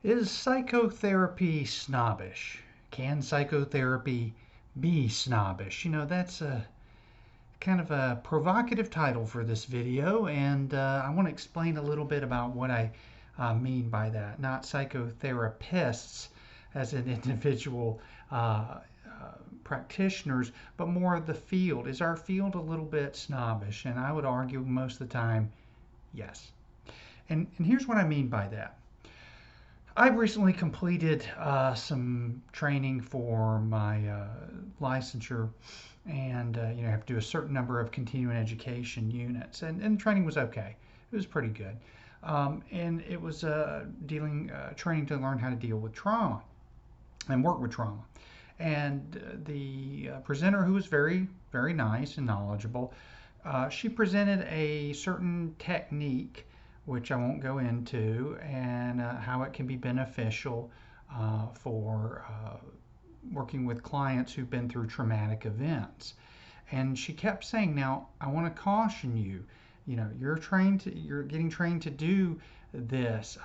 Is psychotherapy snobbish? Can psychotherapy be snobbish? That's a kind of a provocative title for this video, and I want to explain a little bit about what I mean by that. Not psychotherapists as an individual practitioners, but more of the field. Is our field a little bit snobbish? And I would argue most of the time, yes. And here's what I mean by that. I've recently completed some training for my licensure, and I have to do a certain number of continuing education units, and the training was okay. It was pretty good, and it was training to learn how to deal with trauma and work with trauma. And the presenter, who was very, very nice and knowledgeable, she presented a certain technique which I won't go into, and how it can be beneficial for working with clients who've been through traumatic events. And she kept saying, "Now, I want to caution you. You're getting trained to do this.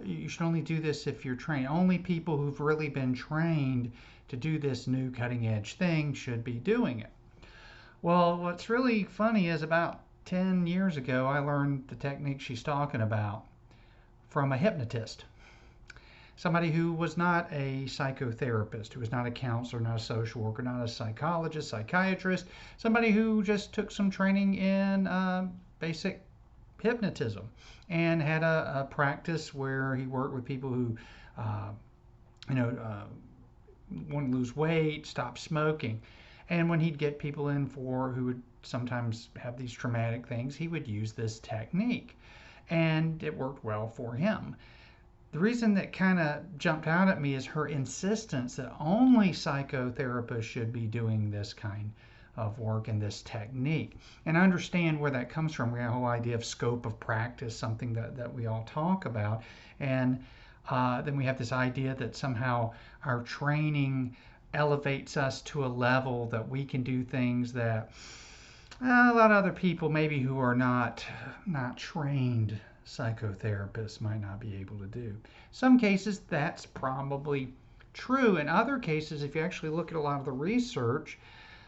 You should only do this if you're trained. Only people who've really been trained to do this new cutting edge thing should be doing it." Well, what's really funny is about 10 years ago, I learned the technique she's talking about from a hypnotist, somebody who was not a psychotherapist, who was not a counselor, not a social worker, not a psychologist, psychiatrist, somebody who just took some training in basic hypnotism and had a practice where he worked with people who, uh, you know, uh, want to lose weight, stop smoking. And when he'd get people in for who would sometimes have these traumatic things, he would use this technique. And it worked well for him. The reason that kind of jumped out at me is her insistence that only psychotherapists should be doing this kind of work and this technique. And I understand where that comes from. We have a whole idea of scope of practice, something that we all talk about. And then we have this idea that somehow our training elevates us to a level that we can do things that a lot of other people maybe who are not trained psychotherapists might not be able to do. Some cases that's probably true. In other cases, if you actually look at a lot of the research,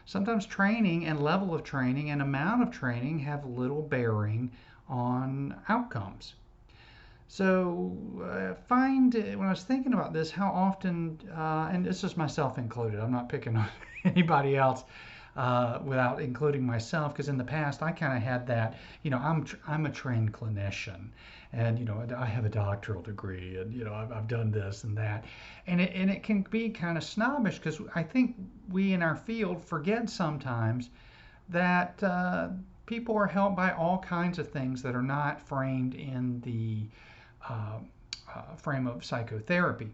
sometimes training and level of training and amount of training have little bearing on outcomes. So find when I was thinking about this, how often, and this is myself included. I'm not picking on anybody else without including myself, because in the past I kind of had that. I'm a trained clinician, and I have a doctoral degree, and I've done this and that, and it can be kind of snobbish because I think we in our field forget sometimes that people are helped by all kinds of things that are not framed in the uh, frame of psychotherapy.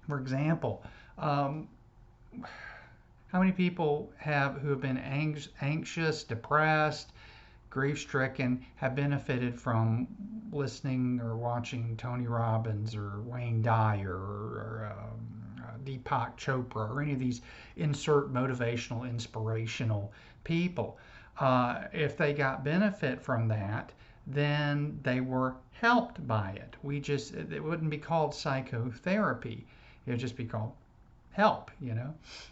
For example, um, how many people who have been anxious, depressed, grief-stricken have benefited from listening or watching Tony Robbins or Wayne Dyer or Deepak Chopra or any of these insert motivational, inspirational people? If they got benefit from that, then they were helped by it. It wouldn't be called psychotherapy. It would just be called help.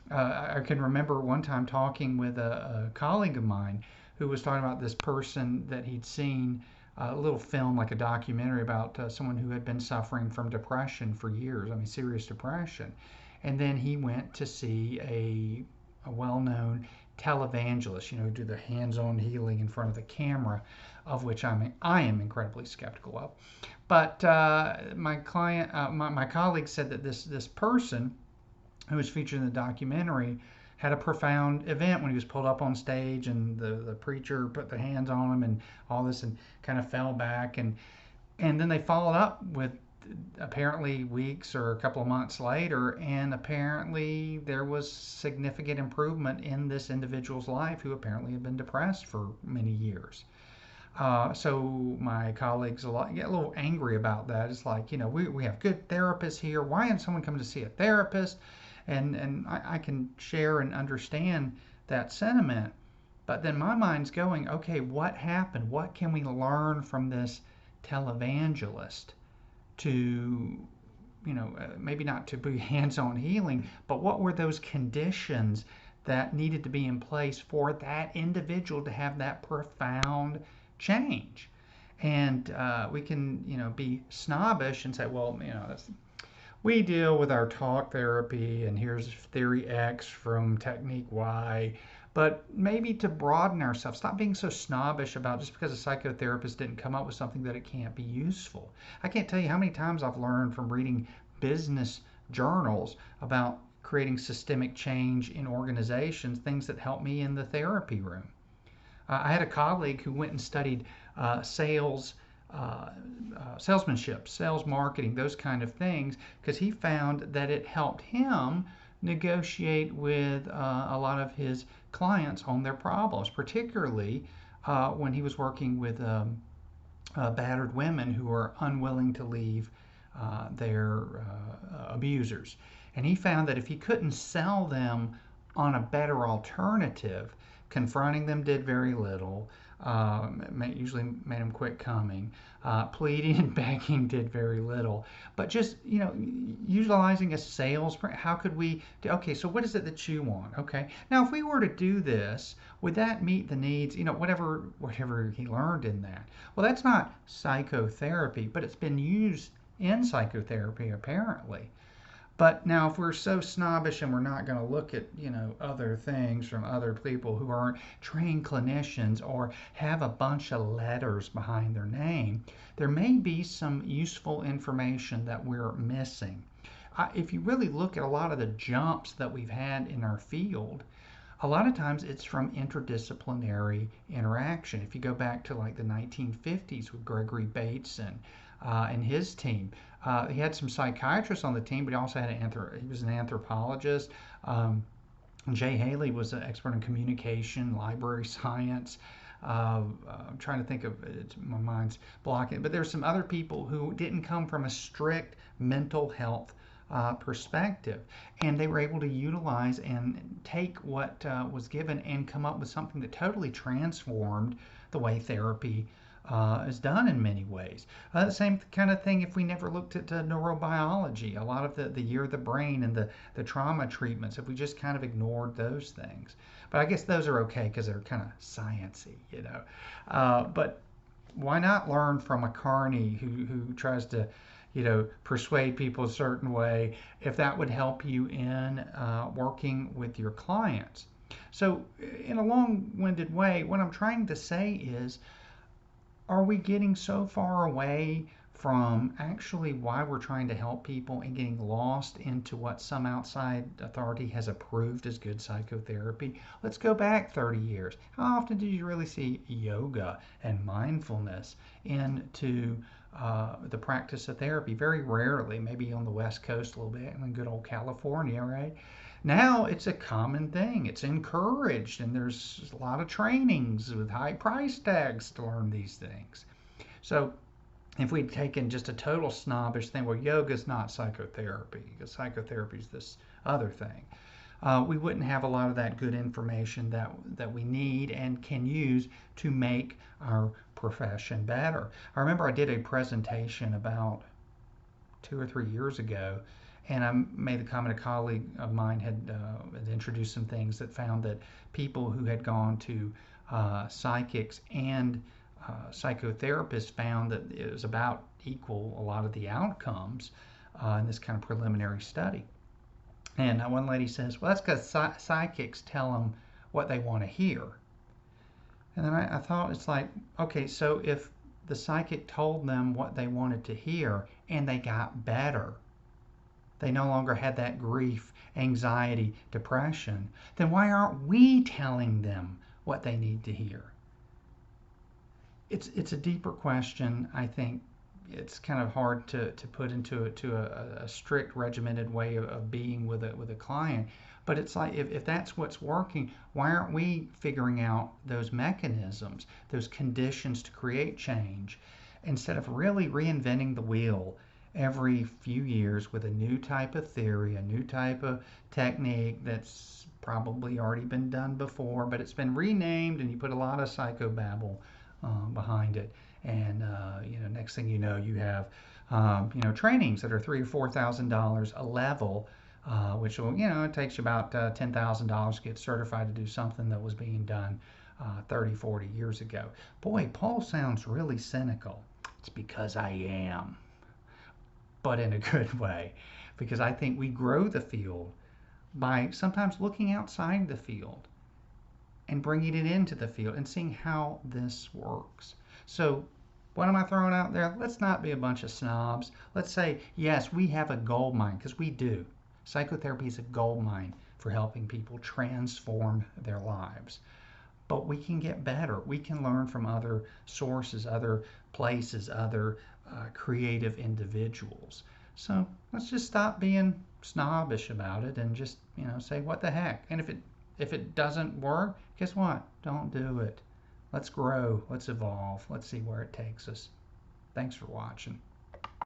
I can remember one time talking with a colleague of mine who was talking about this person that he'd seen a little film, like a documentary about someone who had been suffering from depression for years, I mean, serious depression. And then he went to see a well-known televangelist, do the hands-on healing in front of the camera, of which I am incredibly skeptical of. But my colleague said that this person who was featured in the documentary had a profound event when he was pulled up on stage, and the preacher put the hands on him and all this, and kind of fell back, and then they followed up with apparently weeks or a couple of months later, and apparently there was significant improvement in this individual's life who apparently had been depressed for many years. So my colleagues get a little angry about that. It's like, we have good therapists here. Why isn't someone coming to see a therapist? And I can share and understand that sentiment. But then my mind's going, okay, what happened? What can we learn from this televangelist to, maybe not to be hands-on healing, but what were those conditions that needed to be in place for that individual to have that profound change? And we can, be snobbish and say, well, we deal with our talk therapy, and here's theory X from technique Y. But maybe to broaden ourselves, stop being so snobbish about just because a psychotherapist didn't come up with something that it can't be useful. I can't tell you how many times I've learned from reading business journals about creating systemic change in organizations, things that help me in the therapy room. I had a colleague who went and studied sales, salesmanship, sales marketing, those kind of things, because he found that it helped him negotiate with a lot of his clients on their problems, particularly when he was working with battered women who are unwilling to leave their abusers. And he found that if he couldn't sell them on a better alternative, confronting them did very little. Usually made them quit coming. Pleading and begging did very little. But just utilizing a sales. How could we? Okay, so what is it that you want? Okay, now if we were to do this, would that meet the needs? Whatever he learned in that. Well, that's not psychotherapy, but it's been used in psychotherapy apparently. But now, if we're so snobbish and we're not going to look at, other things from other people who aren't trained clinicians or have a bunch of letters behind their name, there may be some useful information that we're missing. If you really look at a lot of the jumps that we've had in our field, a lot of times it's from interdisciplinary interaction. If you go back to like the 1950s with Gregory Bateson and his team, he had some psychiatrists on the team, but he also had he was an anthropologist. Jay Haley was an expert in communication, library science. I'm trying to think of it, my mind's blocking. But there's some other people who didn't come from a strict mental health perspective, and they were able to utilize and take what was given and come up with something that totally transformed the way therapy is done in many ways. The same kind of thing if we never looked at neurobiology, a lot of the year of the brain and the trauma treatments, if we just kind of ignored those things. But I guess those are okay because they're kind of sciencey, but why not learn from a carny who tries to persuade people a certain way, if that would help you in working with your clients? So in a long-winded way, what I'm trying to say is, are we getting so far away from actually why we're trying to help people and getting lost into what some outside authority has approved as good psychotherapy? Let's go back 30 years. How often did you really see yoga and mindfulness into the practice of therapy? Very rarely, maybe on the West Coast a little bit, and in good old California, right? Now it's a common thing. It's encouraged, and there's a lot of trainings with high price tags to learn these things. So if we'd taken just a total snobbish thing, well, yoga's not psychotherapy, because psychotherapy is this other thing, we wouldn't have a lot of that good information that we need and can use to make our profession better. I remember I did a presentation about 2 or 3 years ago, and I made the comment, a colleague of mine had introduced some things that found that people who had gone to psychics and psychotherapists found that it was about equal, a lot of the outcomes in this kind of preliminary study. And one lady says, well, that's because psychics tell them what they want to hear. And then I thought, it's like, okay, so if the psychic told them what they wanted to hear and they got better, they no longer had that grief, anxiety, depression, then why aren't we telling them what they need to hear? It's a deeper question. I think it's kind of hard to put into a strict regimented way of being with a client. But it's like, if that's what's working, why aren't we figuring out those mechanisms, those conditions to create change, instead of really reinventing the wheel every few years with a new type of theory, a new type of technique that's probably already been done before, but it's been renamed and you put a lot of psychobabble behind it. And next thing you know, you have trainings that are $3,000 or $4,000 a level, which will, it takes you about $10,000 to get certified to do something that was being done 30, 40 years ago. Boy, Paul sounds really cynical. It's because I am, but in a good way, because I think we grow the field by sometimes looking outside the field and bringing it into the field and seeing how this works. So, what am I throwing out there? Let's not be a bunch of snobs. Let's say, yes, we have a gold mine, because we do. Psychotherapy is a gold mine for helping people transform their lives. But we can get better. We can learn from other sources, other places, other creative individuals. So let's just stop being snobbish about it and just say what the heck. And if it doesn't work, guess what? Don't do it. Let's grow. Let's evolve. Let's see where it takes us. Thanks for watching.